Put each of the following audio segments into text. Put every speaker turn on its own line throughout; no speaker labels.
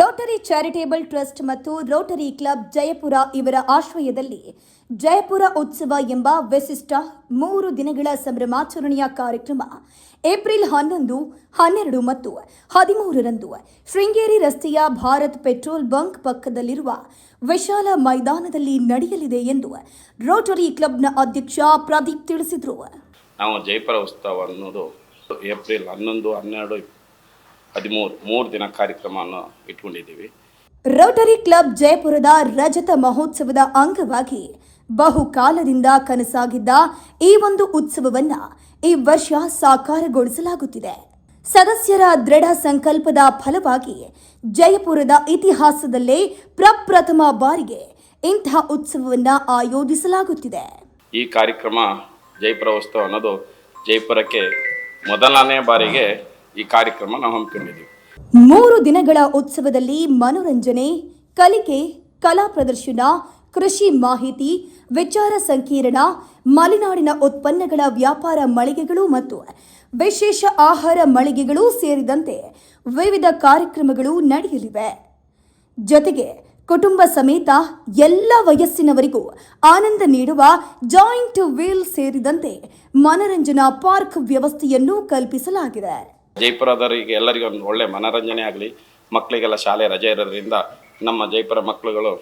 Rotary charitable trust ಮತ್ತು Rotary club Jayapura ಇವರ ಆಶ್ರಯದಲ್ಲಿ ಜಯಪುರ ಉತ್ಸವ ಎಂಬ ವಿಶಿಷ್ಟ 3 ದಿನಗಳ ಸಂಭ್ರಮಾಚರಣೆಯ ಕಾರ್ಯಕ್ರಮ ಏಪ್ರಿಲ್ 11, 12 ಮತ್ತು 13 ರಂದು ಶೃಂಗೇರಿ ರಸ್ತೆಯ ಭಾರತ್ ಪೆಟ್ರೋಲ್ ಬಂಕ್ ಪಕ್ಕದಲ್ಲಿರುವ ವಿಶಾಲ ಮೈದಾನದಲ್ಲಿ ನಡೆಯಲಿದೆ ಎಂದು ರೋಟರಿ ಕ್ಲಬ್ನ ಅಧ್ಯಕ್ಷ ಪ್ರದೀಪ್ ತಿಳಿಸಿದರು.
ನಾವು ಜಯಪುರ ಉತ್ಸವ ಅನ್ನೋದು ಏಪ್ರಿಲ್ 11, 12, 13 ದಿನ ಕಾರ್ಯಕ್ರಮವನ್ನು ಇಟ್ಕೊಂಡಿದ್ದೀವಿ.
ರೋಟರಿ ಕ್ಲಬ್ ಜಯಪುರದ ರಜತ ಮಹೋತ್ಸವದ ಅಂಗವಾಗಿ ಬಹುಕಾಲದಿಂದ ಕನಸಾಗಿದ್ದ ಈ ಒಂದು ಉತ್ಸವವನ್ನ ಈ ವರ್ಷ ಸಾಕಾರಗೊಳಿಸಲಾಗುತ್ತಿದೆ. ಸದಸ್ಯರ ದೃಢ ಸಂಕಲ್ಪದ ಫಲವಾಗಿ ಜಯಪುರದ ಇತಿಹಾಸದಲ್ಲೇ ಪ್ರಪ್ರಥಮ ಬಾರಿಗೆ ಇಂತಹ ಉತ್ಸವವನ್ನು ಆಯೋಜಿಸಲಾಗುತ್ತಿದೆ.
ಈ ಕಾರ್ಯಕ್ರಮ ಜಯಪುರ ಉತ್ಸವ ಅನ್ನೋದು ಜಯಪುರಕ್ಕೆ ಮೊದಲನೇ ಬಾರಿಗೆ ಈ ಕಾರ್ಯಕ್ರಮ ನಾವು ಹಮ್ಮಿಕೊಂಡಿದ್ದೀವಿ.
3 ದಿನಗಳ ಉತ್ಸವದಲ್ಲಿ ಮನೋರಂಜನೆ, ಕಲಿಕೆ, ಕಲಾ ಪ್ರದರ್ಶನ, ಕೃಷಿ ಮಾಹಿತಿ, ವಿಚಾರ ಸಂಕಿರಣ, ಮಲೆನಾಡಿನ ಉತ್ಪನ್ನಗಳ ವ್ಯಾಪಾರ ಮಳಿಗೆಗಳು ಮತ್ತು ವಿಶೇಷ ಆಹಾರ ಮಳಿಗೆಗಳು ಸೇರಿದಂತೆ ವಿವಿಧ ಕಾರ್ಯಕ್ರಮಗಳು ನಡೆಯಲಿವೆ. ಜೊತೆಗೆ ಕುಟುಂಬ ಸಮೇತ ಎಲ್ಲ ವಯಸ್ಸಿನವರಿಗೂ ಆನಂದ ನೀಡುವ ಜಾಯಿಂಟ್ ವೀಲ್ ಸೇರಿದಂತೆ ಮನರಂಜನಾ ಪಾರ್ಕ್ ವ್ಯವಸ್ಥೆಯನ್ನು ಕಲ್ಪಿಸಲಾಗಿದೆ.
ಜಯಪುರದವರಿಗೆ ಎಲ್ಲರಿಗೂ ಒಂದು ಒಳ್ಳೆ ಮನೋರಂಜನೆ ಆಗಲಿ, ಮಕ್ಕಳಿಗೆಲ್ಲ ಶಾಲೆ ರಜೆ ಇರೋದ್ರಿಂದ ನಮ್ಮ ಜಯಪುರ ಮಕ್ಕಳುಗಳು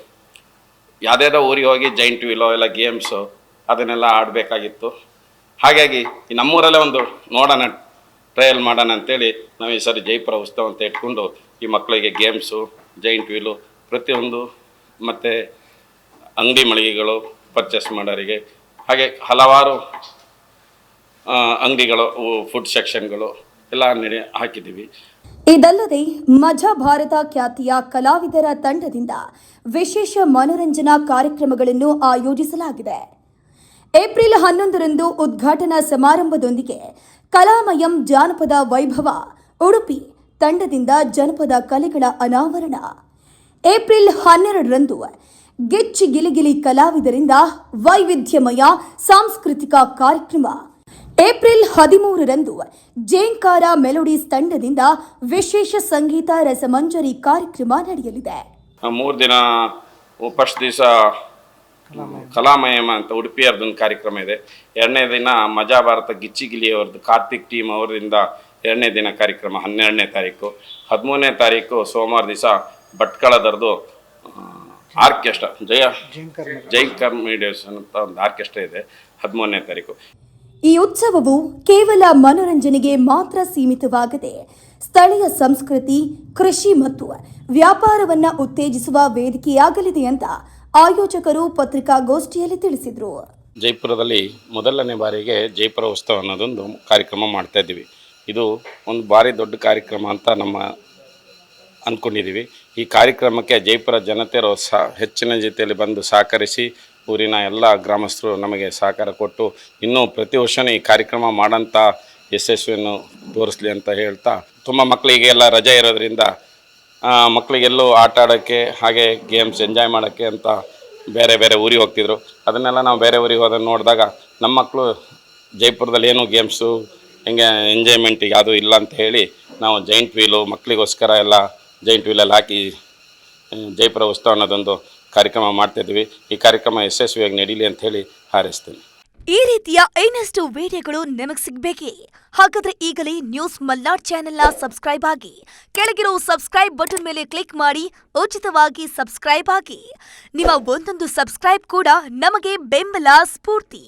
ಯಾವುದ್ಯಾವುದೋ ಊರಿಗೆ ಹೋಗಿ ಜೈಂಟ್ ವೀಲೋ ಎಲ್ಲ ಗೇಮ್ಸು ಅದನ್ನೆಲ್ಲ ಆಡಬೇಕಾಗಿತ್ತು. ಹಾಗಾಗಿ ಈ ನಮ್ಮೂರಲ್ಲೇ ಒಂದು ನೋಡೋಣ, ಟ್ರಯಲ್ ಮಾಡೋಣ ಅಂತೇಳಿ ನಾವು ಈ ಸರಿ ಜಯಪುರ ಉತ್ಸವ ಅಂತ ಇಟ್ಕೊಂಡು ಈ ಮಕ್ಕಳಿಗೆ ಗೇಮ್ಸು, ಜೈಂಟ್ ವೀಲು ಪ್ರತಿಯೊಂದು ಮತ್ತು ಅಂಗಡಿ ಮಳಿಗೆಗಳು ಪರ್ಚೇಸ್ ಮಾಡೋರಿಗೆ, ಹಾಗೆ ಹಲವಾರು ಅಂಗಡಿಗಳು, ಫುಡ್ ಸೆಕ್ಷನ್ಗಳು ಎಲ್ಲ ಹಾಕಿದ್ದೀವಿ.
ಇದಲ್ಲದೆ ಮಜಾ ಭಾರತ ಖ್ಯಾತಿಯ ಕಲಾವಿದರ ತಂಡದಿಂದ ವಿಶೇಷ ಮನೋರಂಜನಾ ಕಾರ್ಯಕ್ರಮಗಳನ್ನು ಆಯೋಜಿಸಲಾಗಿದೆ. ಏಪ್ರಿಲ್ 11 ರಂದು ಉದ್ಘಾಟನಾ ಸಮಾರಂಭದೊಂದಿಗೆ ಕಲಾಮಯಂ ಜಾನಪದ ವೈಭವ ಉಡುಪಿ ತಂಡದಿಂದ ಜನಪದ ಕಲೆಗಳ ಅನಾವರಣ. ಏಪ್ರಿಲ್ 12 ರಂದು ಗಿಚ್ಚಿ ಗಿಲಿಗಿಲಿ ಕಲಾವಿದರಿಂದ ವೈವಿಧ್ಯಮಯ ಸಾಂಸ್ಕೃತಿಕ ಕಾರ್ಯಕ್ರಮ. ಏಪ್ರಿಲ್ 13 ರಂದು ಜೇಂಕಾರ ಮೆಲೋಡಿಸ್ ತಂಡದಿಂದ ವಿಶೇಷ ಸಂಗೀತ ರಸಮಂಜರಿ ಕಾರ್ಯಕ್ರಮ ನಡೆಯಲಿದೆ.
3 ದಿನ ಫಸ್ಟ್ ದಿವಸ ಕಲಾಮಯಮ ಅಂತ ಉಡುಪಿಯವ್ರದ್ದು ಕಾರ್ಯಕ್ರಮ ಇದೆ. 2ನೇ ದಿನ ಮಜಾ ಭಾರತ ಗಿಚ್ಚಿಗಿಲಿ ಅವ್ರದ್ದು ಕಾರ್ತಿಕ್ ಟೀಮ್ ಅವರಿಂದ 2ನೇ ದಿನ ಕಾರ್ಯಕ್ರಮ 12ನೇ ತಾರೀಕು. 13ನೇ ತಾರೀಕು ಸೋಮವಾರ ದಿವಸ ಭಟ್ಕಳದವ್ರದ್ದು ಆರ್ಕೆಸ್ಟ್ರಾ ಜೈಂಕರ್ ಮೀಡಿಯಸ್ ಅಂತ ಒಂದು ಆರ್ಕೆಸ್ಟ್ರಾ ಇದೆ 13ನೇ ತಾರೀಕು.
ಈ ಉತ್ಸವವು ಕೇವಲ ಮನೋರಂಜನೆಗೆ ಮಾತ್ರ ಸೀಮಿತವಾಗದೆ ಸ್ಥಳೀಯ ಸಂಸ್ಕೃತಿ, ಕೃಷಿ ಮತ್ತು ವ್ಯಾಪಾರವನ್ನು ಉತ್ತೇಜಿಸುವ ವೇದಿಕೆಯಾಗಲಿದೆ ಅಂತ ಆಯೋಜಕರು ಪತ್ರಿಕಾಗೋಷ್ಠಿಯಲ್ಲಿ ತಿಳಿಸಿದರು.
ಜಯಪುರದಲ್ಲಿ ಮೊದಲನೇ ಬಾರಿಗೆ ಜಯಪುರ ಉತ್ಸವ ಅನ್ನೋದೊಂದು ಕಾರ್ಯಕ್ರಮ ಮಾಡ್ತಾ ಇದ್ದೀವಿ. ಇದು ಒಂದು ಭಾರಿ ದೊಡ್ಡ ಕಾರ್ಯಕ್ರಮ ಅಂತ ನಮ್ಮ ಅಂದ್ಕೊಂಡಿದ್ದೀವಿ. ಈ ಕಾರ್ಯಕ್ರಮಕ್ಕೆ ಜಯಪುರ ಜನತೆಯರು ಹೆಚ್ಚಿನ ಜೊತೆಯಲ್ಲಿ ಬಂದು ಸಹಕರಿಸಿ ಊರಿನ ಎಲ್ಲ ಗ್ರಾಮಸ್ಥರು ನಮಗೆ ಸಹಕಾರ ಕೊಟ್ಟು ಇನ್ನೂ ಪ್ರತಿ ವರ್ಷವೂ ಈ ಕಾರ್ಯಕ್ರಮ ಮಾಡೋಂಥ ಯಶಸ್ವಿಯನ್ನು ತೋರಿಸಲಿ ಅಂತ ಹೇಳ್ತಾ, ತುಂಬ ಮಕ್ಕಳಿಗೆಲ್ಲ ರಜೆ ಇರೋದ್ರಿಂದ ಮಕ್ಕಳಿಗೆಲ್ಲೂ ಆಟ ಆಡೋಕ್ಕೆ ಹಾಗೆ ಗೇಮ್ಸ್ ಎಂಜಾಯ್ ಮಾಡೋಕ್ಕೆ ಅಂತ ಬೇರೆ ಬೇರೆ ಊರಿಗೆ ಹೋಗ್ತಿದ್ರು. ಅದನ್ನೆಲ್ಲ ನಾವು ಬೇರೆ ಊರಿಗೆ ಹೋದನ್ನು ನೋಡಿದಾಗ ನಮ್ಮ ಮಕ್ಕಳು ಜಯಪುರದಲ್ಲಿ ಏನು ಗೇಮ್ಸು ಹೆಂಗೆ ಎಂಜಾಯ್ಮೆಂಟಿಗೆ ಯಾವುದೂ ಇಲ್ಲ ಅಂತ ಹೇಳಿ ನಾವು ಜೈಂಟ್ ವೀಲು ಮಕ್ಕಳಿಗೋಸ್ಕರ ಎಲ್ಲ ಜೈಂಟ್ ವೀಲಲ್ಲಿ ಹಾಕಿ ಜಯಪುರ ಉತ್ಸವ ಅನ್ನೋದೊಂದು ಕಾರ್ಯಕ್ರಮ ಮಾಡ್ತಾಯಿದ್ದೀವಿ. ಈ ಕಾರ್ಯಕ್ರಮ ಯಶಸ್ವಿಯಾಗಿ ನಡೀಲಿ ಅಂತ ಹೇಳಿ ಹಾರೈಸ್ತೀನಿ.
ಈ ರೀತಿಯ ಇನ್ನಷ್ಟು ವಿಡಿಯೋಗಳು ನಿಮಗೆ ಸಿಗಬೇಕೇ? ಹಾಗಾದ್ರೆ ಈಗಲೇ ನ್ಯೂಸ್ ಮಲ್ನಾಡ್ ಚಾನೆಲ್ನ ಸಬ್ಸ್ಕ್ರೈಬ್ ಆಗಿ, ಕೆಳಗಿರೋ ಸಬ್ಸ್ಕ್ರೈಬ್ ಬಟನ್ ಮೇಲೆ ಕ್ಲಿಕ್ ಮಾಡಿ ಉಚಿತವಾಗಿ ಸಬ್ಸ್ಕ್ರೈಬ್ ಆಗಿ. ನಿಮ್ಮ ಒಂದೊಂದು ಸಬ್ಸ್ಕ್ರೈಬ್ ಕೂಡ ನಮಗೆ ಬೆಂಬಲ, ಸ್ಫೂರ್ತಿ.